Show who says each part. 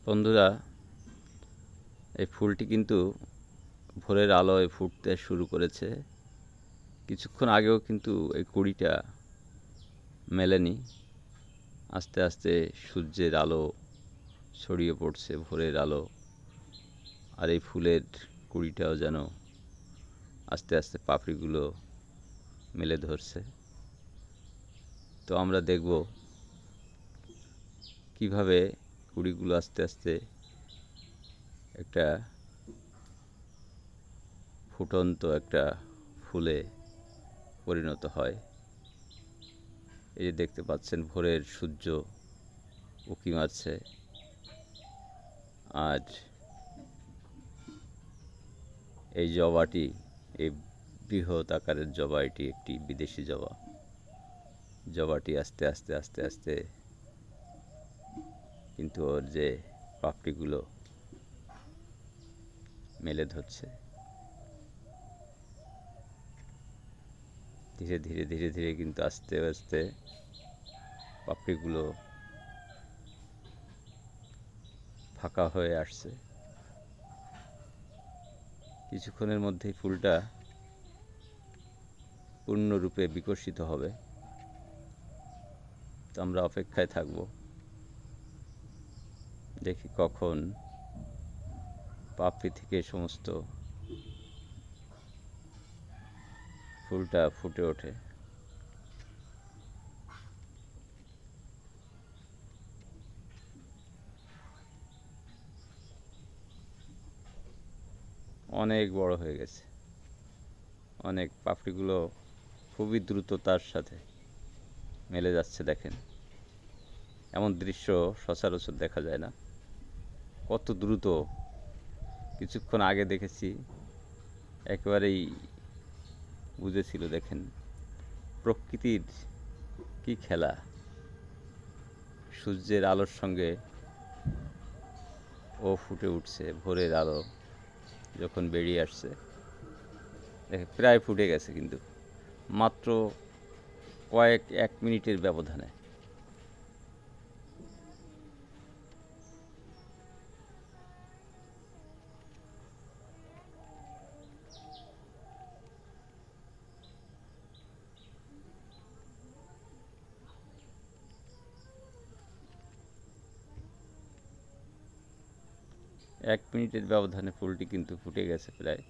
Speaker 1: বন্ধুরা, এই ফুলটি কিন্তু ভোরের আলোয় ফুটতে শুরু করেছে। কিছুক্ষণ আগেও কিন্তু এই কুঁড়িটা মেলেনি। আস্তে আস্তে সূর্যের আলো ছড়িয়ে পড়ছে, ভোরের আলো, আর এই ফুলের কুঁড়িটাও যেন আস্তে আস্তে পাপড়িগুলো মেলে ধরছে। তো আমরা দেখব কিভাবে কুঁড়িগুলো আস্তে আস্তে একটা ফুটন্ত একটা ফুলে পরিণত হয়। এই যে দেখতে পাচ্ছেন, ভোরের সূর্য উঁকি মারছে। আর এই জবাটি, এই বৃহৎ আকারের জবা, এটি একটি বিদেশি জবা। জবাটি আস্তে আস্তে আস্তে আস্তে কিন্তু ওর যে পাপড়িগুলো মেলে ধরছে। ধীরে ধীরে ধীরে ধীরে কিন্তু আস্তে আস্তে পাপড়িগুলো ফাঁকা হয়ে আসছে। কিছুক্ষণের মধ্যেই ফুলটা পূর্ণরূপে বিকশিত হবে। তো আমরা অপেক্ষায় থাকব, দেখি কখন পাপড়ি থেকে সমস্ত ফুলটা ফুটে ওঠে। অনেক বড় হয়ে গেছে, অনেক। পাপড়িগুলো খুবই দ্রুততার সাথে মেলে যাচ্ছে। দেখেন, এমন দৃশ্য সচরাচর দেখা যায় না। কত দ্রুত! কিছুক্ষণ আগে দেখেছি, একেবারেই বুঝেছিল। দেখেন, প্রকৃতির কি খেলা! সূর্যের আলোর সঙ্গে ও ফুটে উঠছে। ভোরের আলো যখন বেরিয়ে আসছে, দেখে প্রায় ফুটে গেছে, কিন্তু মাত্র এক মিনিটের ব্যবধানে। এক মিনিটের ব্যবধানে ফুলটি কিন্তু ফুটে গেছে প্রায়।